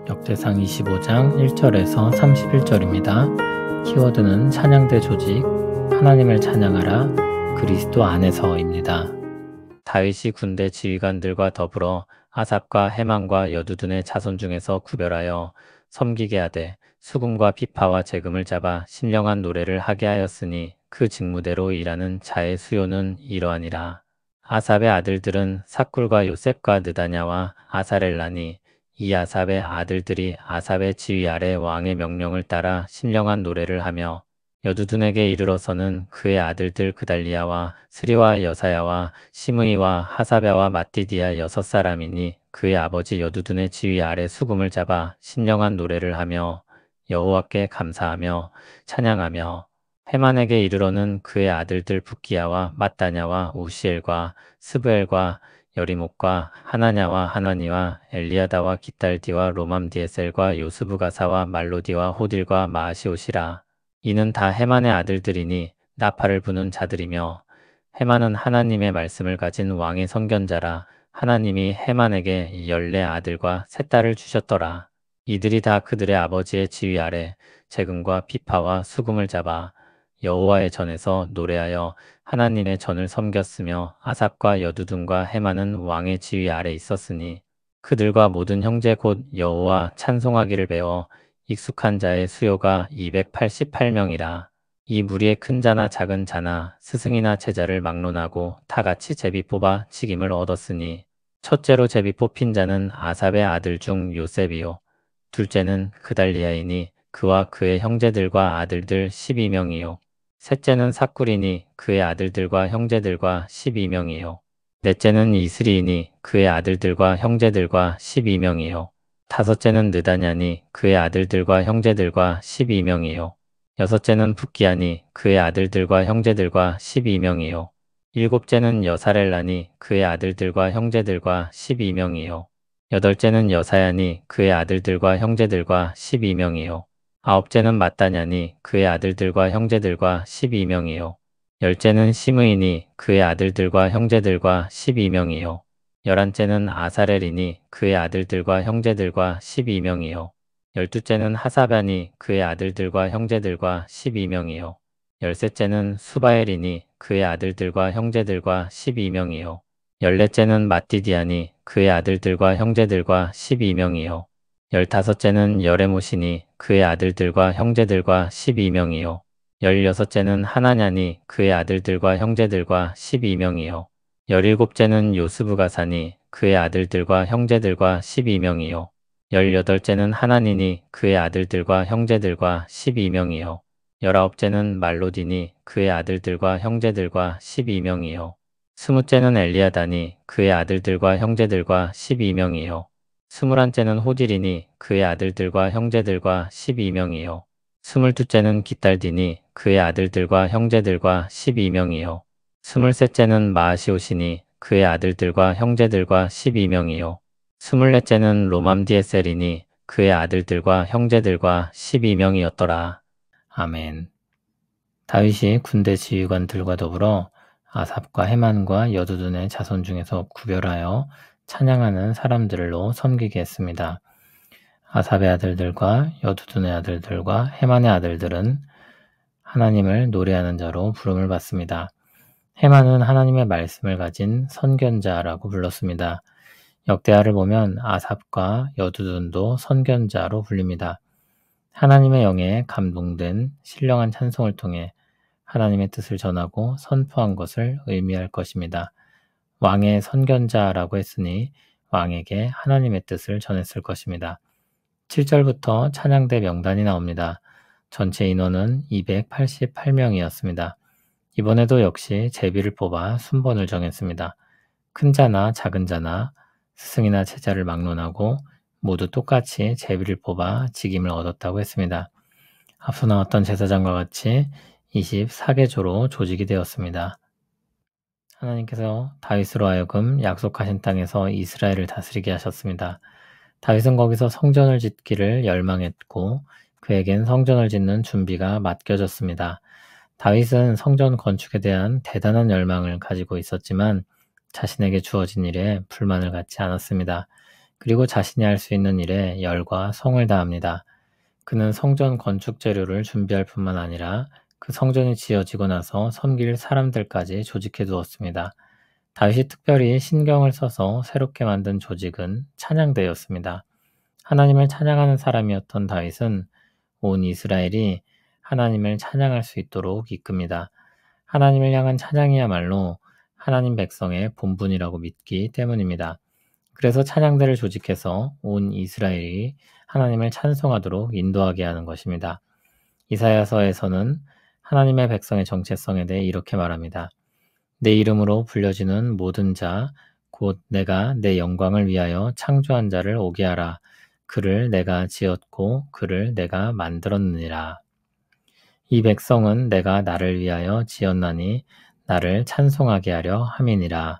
역대상 25장 1절에서 31절입니다. 키워드는 찬양대 조직, 하나님을 찬양하라, 그리스도 안에서입니다. 다윗이 군대 지휘관들과 더불어 아삽과 헤만과 여두둔의 자손 중에서 구별하여 섬기게 하되 수금과 피파와 재금을 잡아 신령한 노래를 하게 하였으니 그 직무대로 일하는 자의 수요는 이러하니라. 아삽의 아들들은 삭굴과 요셉과 느다냐와 아사렐라니, 이 아삽의 아들들이 아삽의 지휘 아래 왕의 명령을 따라 신령한 노래를 하며 여두둔에게 이르러서는 그의 아들들 그달리야와 스리와 여사야와 시므이와 하사랴와 마띠디아 6사람이니 그의 아버지 여두둔의 지휘 아래 수금을 잡아 신령한 노래를 하며 여호와께 감사하며 찬양하며 헤만에게 이르러는 그의 아들들 붓기야와 mat다냐와 우시엘과 스브엘과 여리목과 하나냐와 하나니와 엘리야다와 깃달디와 로맘디에셀과 요스부가사와 말로디와 호딜과 마아시옷이라. 이는 다 헤만의 아들들이니 나팔을 부는 자들이며 헤만은 하나님의 말씀을 가진 왕의 선견자라. 하나님이 헤만에게 14아들과 3딸을 주셨더라. 이들이 다 그들의 아버지의 지휘 아래 재금과 피파와 수금을 잡아 여호와의 전에서 노래하여 하나님의 전을 섬겼으며 아삽과 여두둔과 헤만은 왕의 지휘 아래 있었으니 그들과 모든 형제 곧 여호와 찬송하기를 배워 익숙한 자의 수요가 288명이라. 이 무리의 큰 자나 작은 자나 스승이나 제자를 막론하고 다 같이 제비 뽑아 직임을 얻었으니 첫째로 제비 뽑힌 자는 아삽의 아들 중 요셉이요 둘째는 그달리야이니 그와 그의 형제들과 아들들 12명이요 셋째는 삭굴이니 그의 아들들과 형제들과 12명이요 넷째는 이스리이니 그의 아들들과 형제들과 12명이요 다섯째는 느다냐니 그의 아들들과 형제들과 12명이요 여섯째는 붓기야니 그의 아들들과 형제들과 12명이요 일곱째는 여사렐라니 그의 아들들과 형제들과 12명이요 여덟째는 여사야니 그의 아들들과 형제들과 12명이요 아홉째는 mat다냐니 그의 아들들과 형제들과 12명이요 열째는 시므이니 그의 아들들과 형제들과 12명이요 열한째는 아사렐이니 그의 아들들과 형제들과 12명이요 열두째는 하사랴니 그의 아들들과 형제들과 12명이요 열셋째는 수바엘이니 그의 아들들과 형제들과 12명이요 열넷째는 마띠디아니 그의 아들들과 형제들과 12명이요 열다섯째는 여레못이니 그의 아들들과 형제들과 12명이요 열여섯째는 하나냐니 그의 아들들과 형제들과 12명이요 열일곱째는 요스부가사니 그의 아들들과 형제들과 12명이요 열여덟째는 하나니니 그의 아들들과 형제들과 12명이요 열아홉째는 말로디니 그의 아들들과 형제들과 12명이요 스무째는 엘리야다니 그의 아들들과 형제들과 12명이요 스물한째는 호딜이니 그의 아들들과 형제들과 12명이요 스물두째는 깃달디니 그의 아들들과 형제들과 12명이요 스물셋째는 마아시옷이니 그의 아들들과 형제들과 12명이요 스물넷째는 로맘디에셀이니 그의 아들들과 형제들과 12명이었더라. 아멘. 다윗이 군대 지휘관들과 더불어 아삽과 헤만과 여두둔의 자손 중에서 구별하여 찬양하는 사람들로 섬기게 했습니다. 아삽의 아들들과 여두둔의 아들들과 헤만의 아들들은 하나님을 노래하는 자로 부름을 받습니다. 헤만은 하나님의 말씀을 가진 선견자라고 불렀습니다. 역대하를 보면 아삽과 여두둔도 선견자로 불립니다. 하나님의 영에 감동된 신령한 찬송을 통해 하나님의 뜻을 전하고 선포한 것을 의미할 것입니다. 왕의 선견자라고 했으니 왕에게 하나님의 뜻을 전했을 것입니다. 7절부터 찬양대 명단이 나옵니다. 전체 인원은 288명이었습니다. 이번에도 역시 제비를 뽑아 순번을 정했습니다. 큰 자나 작은 자나 스승이나 제자를 막론하고 모두 똑같이 제비를 뽑아 직임을 얻었다고 했습니다. 앞서 나왔던 제사장과 같이 24개조로 조직이 되었습니다. 하나님께서 다윗으로 하여금 약속하신 땅에서 이스라엘을 다스리게 하셨습니다. 다윗은 거기서 성전을 짓기를 열망했고 그에겐 성전을 짓는 준비가 맡겨졌습니다. 다윗은 성전 건축에 대한 대단한 열망을 가지고 있었지만 자신에게 주어진 일에 불만을 갖지 않았습니다. 그리고 자신이 할 수 있는 일에 열과 성을 다합니다. 그는 성전 건축 재료를 준비할 뿐만 아니라 그 성전이 지어지고 나서 섬길 사람들까지 조직해 두었습니다. 다윗이 특별히 신경을 써서 새롭게 만든 조직은 찬양대였습니다. 하나님을 찬양하는 사람이었던 다윗은 온 이스라엘이 하나님을 찬양할 수 있도록 이끕니다. 하나님을 향한 찬양이야말로 하나님 백성의 본분이라고 믿기 때문입니다. 그래서 찬양대를 조직해서 온 이스라엘이 하나님을 찬송하도록 인도하게 하는 것입니다. 이사야서에서는 하나님의 백성의 정체성에 대해 이렇게 말합니다. 내 이름으로 불려지는 모든 자, 곧 내가 내 영광을 위하여 창조한 자를 오게 하라. 그를 내가 지었고 그를 내가 만들었느니라. 이 백성은 내가 나를 위하여 지었나니 나를 찬송하게 하려 함이니라.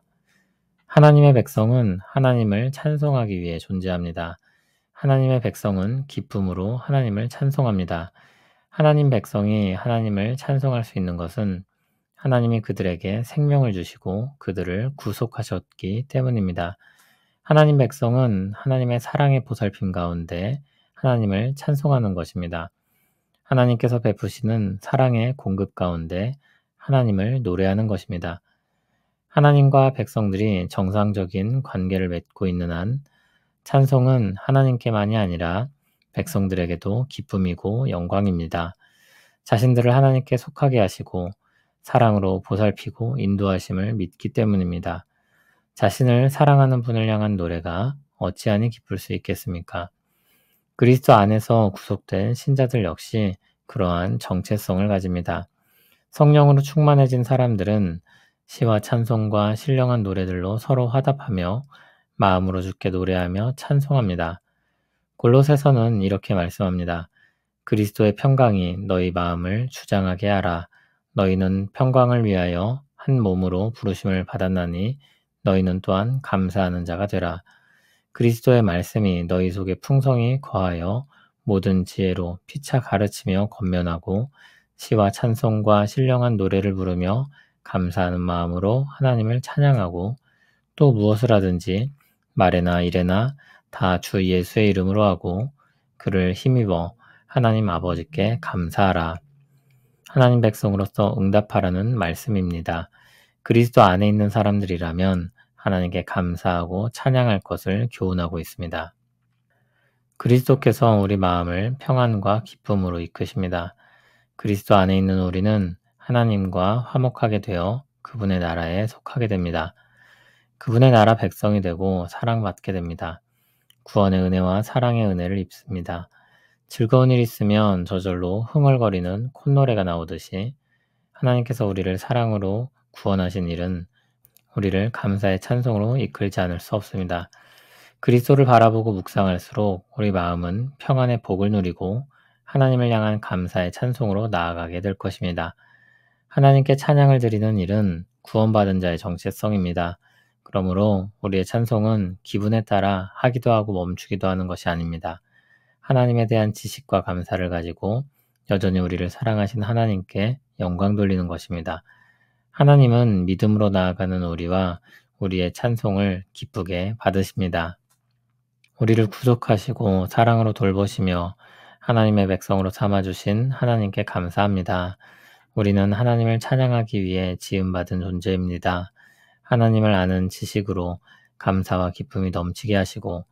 하나님의 백성은 하나님을 찬송하기 위해 존재합니다. 하나님의 백성은 기쁨으로 하나님을 찬송합니다. 하나님 백성이 하나님을 찬송할 수 있는 것은 하나님이 그들에게 생명을 주시고 그들을 구속하셨기 때문입니다. 하나님 백성은 하나님의 사랑의 보살핌 가운데 하나님을 찬송하는 것입니다. 하나님께서 베푸시는 사랑의 공급 가운데 하나님을 노래하는 것입니다. 하나님과 백성들이 정상적인 관계를 맺고 있는 한 찬송은 하나님께만이 아니라 백성들에게도 기쁨이고 영광입니다. 자신들을 하나님께 속하게 하시고 사랑으로 보살피고 인도하심을 믿기 때문입니다. 자신을 사랑하는 분을 향한 노래가 어찌하니 기쁠 수 있겠습니까? 그리스도 안에서 구속된 신자들 역시 그러한 정체성을 가집니다. 성령으로 충만해진 사람들은 시와 찬송과 신령한 노래들로 서로 화답하며 마음으로 주께 노래하며 찬송합니다. 골로새서는 이렇게 말씀합니다. 그리스도의 평강이 너희 마음을 주장하게 하라. 너희는 평강을 위하여 한 몸으로 부르심을 받았나니 너희는 또한 감사하는 자가 되라. 그리스도의 말씀이 너희 속에 풍성히 거하여 모든 지혜로 피차 가르치며 권면하고 시와 찬송과 신령한 노래를 부르며 감사하는 마음으로 하나님을 찬양하고 또 무엇을 하든지 말에나 일에나 다 주 예수의 이름으로 하고 그를 힘입어 하나님 아버지께 감사하라. 하나님 백성으로서 응답하라는 말씀입니다. 그리스도 안에 있는 사람들이라면 하나님께 감사하고 찬양할 것을 교훈하고 있습니다. 그리스도께서 우리 마음을 평안과 기쁨으로 이끄십니다. 그리스도 안에 있는 우리는 하나님과 화목하게 되어 그분의 나라에 속하게 됩니다. 그분의 나라 백성이 되고 사랑받게 됩니다. 구원의 은혜와 사랑의 은혜를 입습니다. 즐거운 일 있으면 저절로 흥얼거리는 콧노래가 나오듯이 하나님께서 우리를 사랑으로 구원하신 일은 우리를 감사의 찬송으로 이끌지 않을 수 없습니다. 그리스도를 바라보고 묵상할수록 우리 마음은 평안의 복을 누리고 하나님을 향한 감사의 찬송으로 나아가게 될 것입니다. 하나님께 찬양을 드리는 일은 구원받은 자의 정체성입니다. 그러므로 우리의 찬송은 기분에 따라 하기도 하고 멈추기도 하는 것이 아닙니다. 하나님에 대한 지식과 감사를 가지고 여전히 우리를 사랑하신 하나님께 영광 돌리는 것입니다. 하나님은 믿음으로 나아가는 우리와 우리의 찬송을 기쁘게 받으십니다. 우리를 구속하시고 사랑으로 돌보시며 하나님의 백성으로 삼아주신 하나님께 감사합니다. 우리는 하나님을 찬양하기 위해 지음받은 존재입니다. 하나님을 아는 지식으로 감사와 기쁨이 넘치게 하시고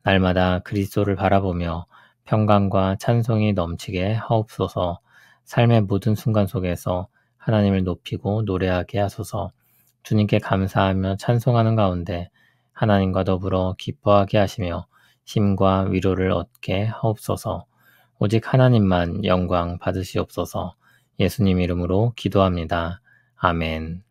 날마다 그리스도를 바라보며 평강과 찬송이 넘치게 하옵소서. 삶의 모든 순간 속에서 하나님을 높이고 노래하게 하소서. 주님께 감사하며 찬송하는 가운데 하나님과 더불어 기뻐하게 하시며 힘과 위로를 얻게 하옵소서. 오직 하나님만 영광 받으시옵소서. 예수님 이름으로 기도합니다. 아멘.